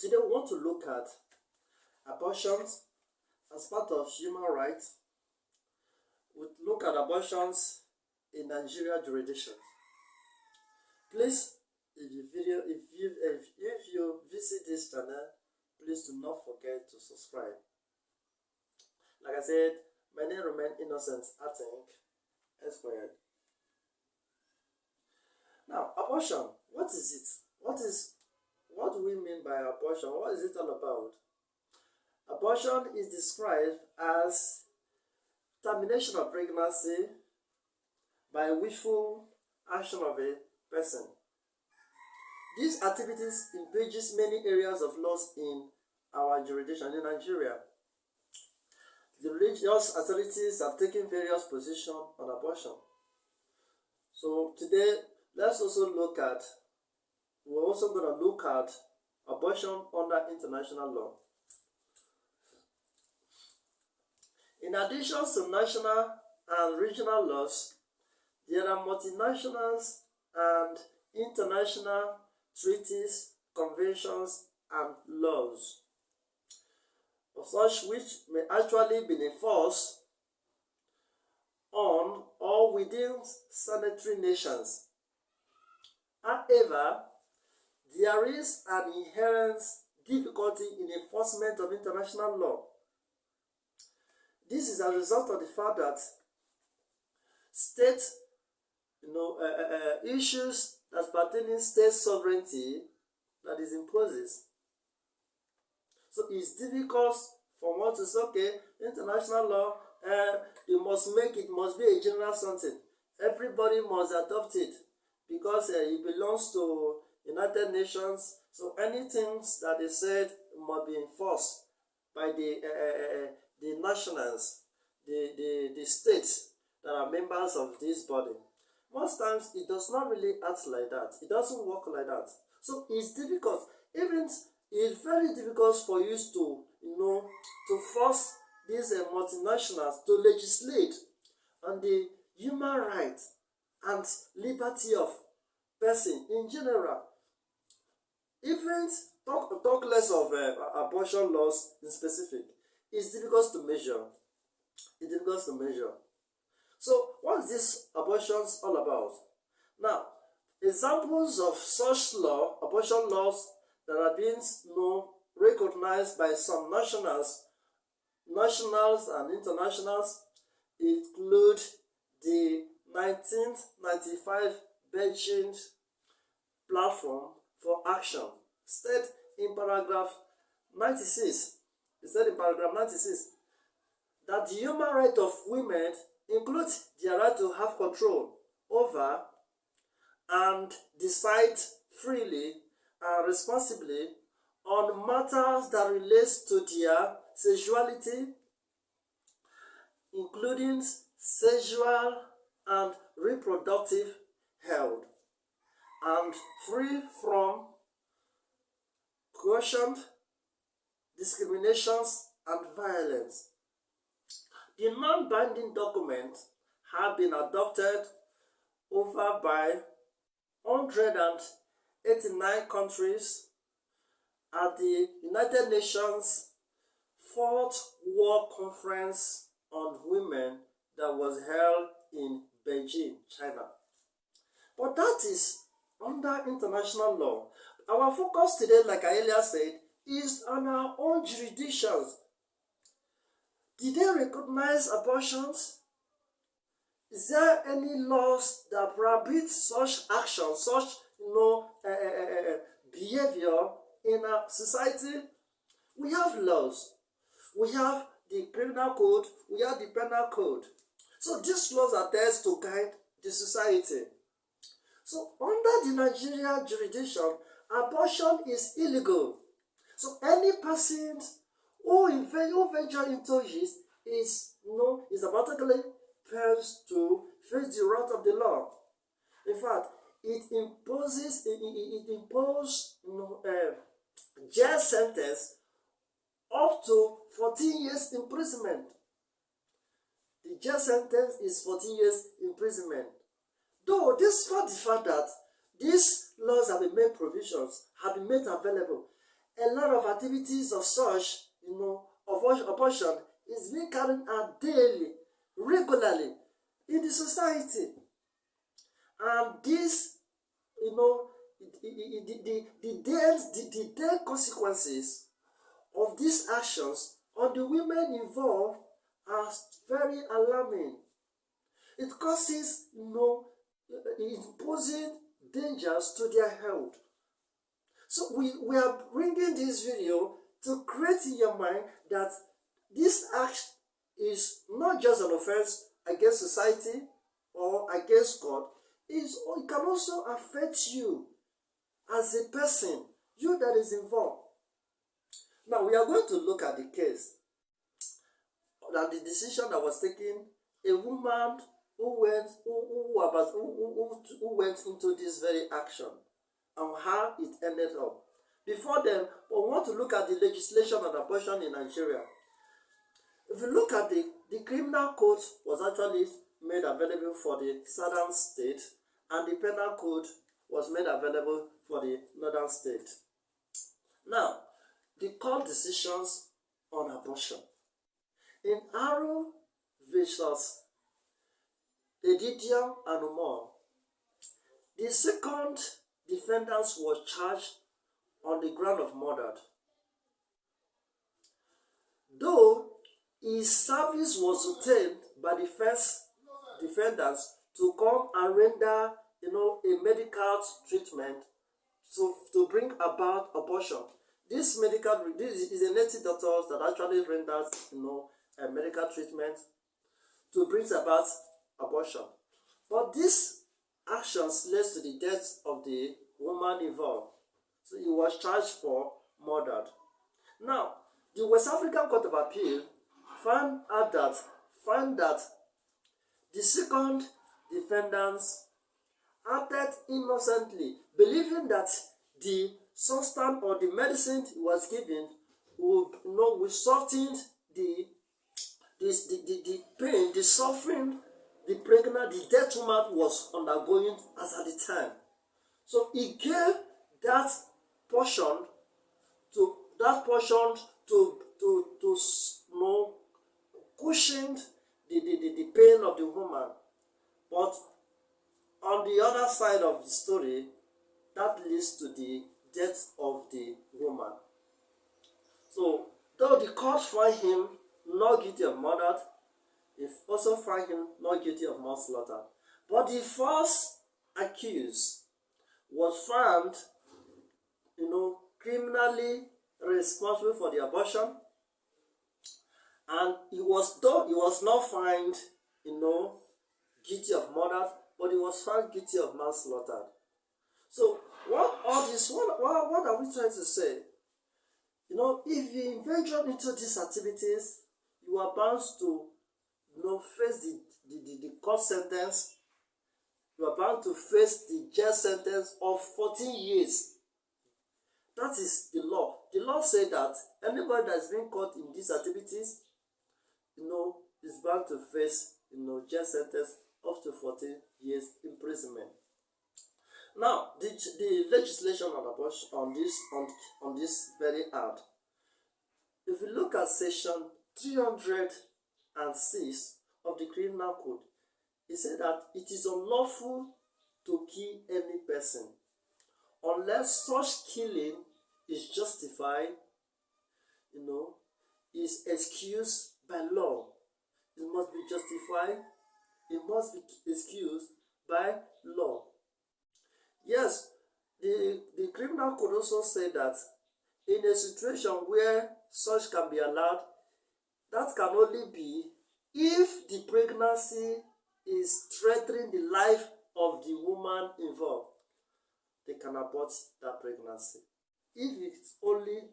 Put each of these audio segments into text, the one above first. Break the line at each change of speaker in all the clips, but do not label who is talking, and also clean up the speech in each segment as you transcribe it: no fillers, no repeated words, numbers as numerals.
Today we want to look at abortions as part of human rights. We look at abortions in Nigeria jurisdictions. Please, if you visit this channel, please do not forget to subscribe. Like I said, my name remains Innocent Atink Esquared. Now, abortion, what is it? What do we mean by abortion? What is it all about? Abortion is described as termination of pregnancy by willful action of a person. These activities impinges many areas of laws in our jurisdiction in Nigeria. The religious authorities have taken various positions on abortion. So today, we're also going to look at abortion under international law. In addition to national and regional laws, there are multinational and international treaties, conventions, and laws of such which may actually be enforced on or within signatory nations. However, there is an inherent difficulty in enforcement of international law. This is a result of the fact that state issues that pertain to state sovereignty that is imposes. So it's difficult for one to say, okay, international law, it must be a general something. Everybody must adopt it because it belongs to United Nations. So anything that is said must be enforced by the nationals, the states that are members of this body. Most times it does not really act like that. It doesn't work like that. So it's difficult. It's very difficult for you to force these multinationals to legislate on the human rights and liberty of person in general. Even talk less of abortion laws in specific. It's difficult to measure. So what is this abortions all about? Now, examples of such abortion laws that are being recognized by some nationals and internationals include the 1995 Beijing Platform for Action, stated in paragraph 96. It said in paragraph 96 that the human right of women includes their right to have control over and decide freely and responsibly on matters that relates to their sexuality, including sexual and reproductive health, and free from coercion, discriminations, and violence. The non-binding documents have been adopted over by 189 countries at the United Nations 4th World Conference on Women that was held in Beijing, China. But that is under international law. Our focus today, like I earlier said, is on our own jurisdictions. Did they recognize abortions? Is there any laws that prohibit such action, such behavior in our society? We have laws. We have the criminal code. We have the penal code. So these laws are there to guide the society. So under the Nigerian jurisdiction, abortion is illegal. So any person who venture into it is automatically fails to face the wrath of the law. In fact, it imposes jail sentence up to 14 years imprisonment. The jail sentence is 14 years imprisonment. Though, despite the fact that these laws have been made provisions, have been made available, a lot of activities of such, of abortion is being carried out daily, regularly in the society. And this, the dead consequences of these actions on the women involved are very alarming. It causes, imposing dangers to their health. So we are bringing this video to create in your mind that this act is not just an offense against society or against God. It can also affect you as a person, you that is involved. Now we are going to look at the case, that the decision that was taken, a woman who went into this very action and how it ended up. Before then, we want to look at the legislation on abortion in Nigeria. If you look at the criminal code was actually made available for the southern state, and the penal code was made available for the northern state. Now, the court decisions on abortion. In Aro versus Edidium and Umar, the second defendant was charged on the ground of murder. Though his service was obtained by the first defendants to come and render, a medical treatment to bring about abortion. This is a native doctor that actually renders, a medical treatment to bring about abortion. But these actions led to the death of the woman involved. So he was charged for murder. Now, the West African Court of Appeal found that the second defendants acted innocently, believing that the substance or the medicine he was given would soften the pain, the suffering the dead woman was undergoing as at the time. So he gave that portion to cushion the pain of the woman. But on the other side of the story, that leads to the death of the woman. So, though the court found him not guilty of murder, it also found him not guilty of manslaughter. But the first accused was found, criminally responsible for the abortion, and he was not found, guilty of murder, but he was found guilty of manslaughter. So what are we trying to say? If you venture into these activities, you are bound to face the court sentence. You are bound to face the jail sentence of 14 years. That is the law. The law says that anybody that is being caught in these activities, is bound to face, jail sentence up to 14 years imprisonment. Now, the legislation on abortion on this very act. If you look at section 306 of the Criminal Code, it said that it is unlawful to kill any person unless such killing is justified, is excused by law. It must be justified. It must be excused by law. Yes, the Criminal Code also said that in a situation where such can be allowed, that can only be if the pregnancy is threatening the life of the woman involved. They can abort that pregnancy. If it's only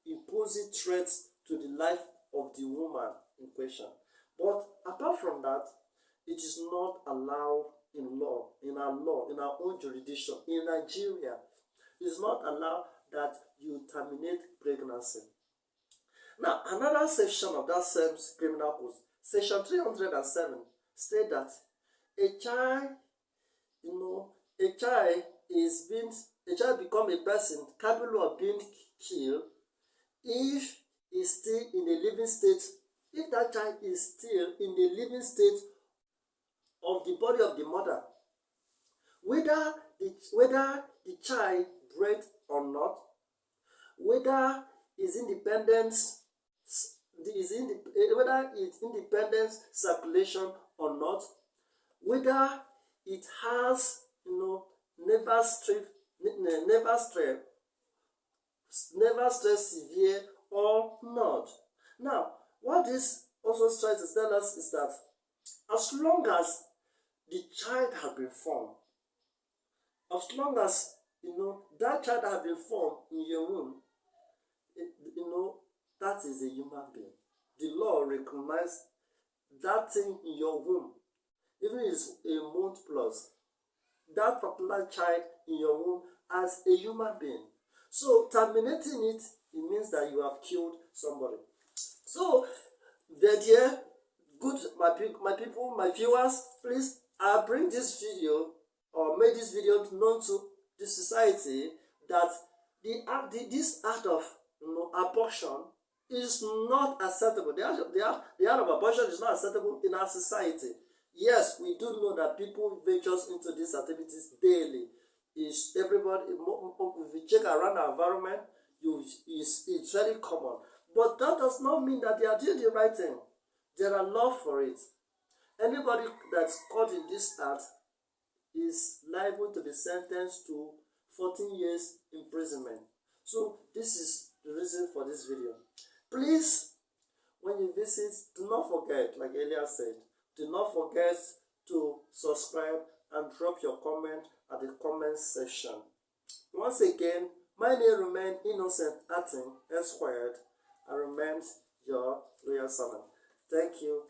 imposing threats to the life of the woman in question. But apart from that, it is not allowed in our own jurisdiction. In Nigeria, it is not allowed that you terminate pregnancy. Now, another section of that same criminal code, section 307, states that a child is a child become a person capable of being killed if he's still in a living state, if that child is still in the living state of the body of the mother, whether the child bred or not, whether his independence whether its independence circulation or not, whether it has never stress severe or not. Now, what this also tries to tell us is that as long as the child has been formed, as long as that child has been formed in your womb, that is a human being. The law recognizes that thing in your womb, even if it's a month plus, that particular child in your womb as a human being. So terminating it means that you have killed somebody. So, dear, good my people, my viewers, please bring this video or make this video known to the society that this act of abortion is not acceptable. The act of abortion is not acceptable in our society. Yes, we do know that people ventures into these activities daily. Is everybody, if you check around our environment, it's very common. But that does not mean that they are doing the right thing. There are laws for it. Anybody that's caught in this act is liable to be sentenced to 14 years imprisonment. So this is the reason for this video. Please, when you visit, do not forget, like earlier said, do not forget to subscribe and drop your comment at the comment section. Once again, my name remains Innocent Atin Esquared. I remain your loyal servant. Thank you.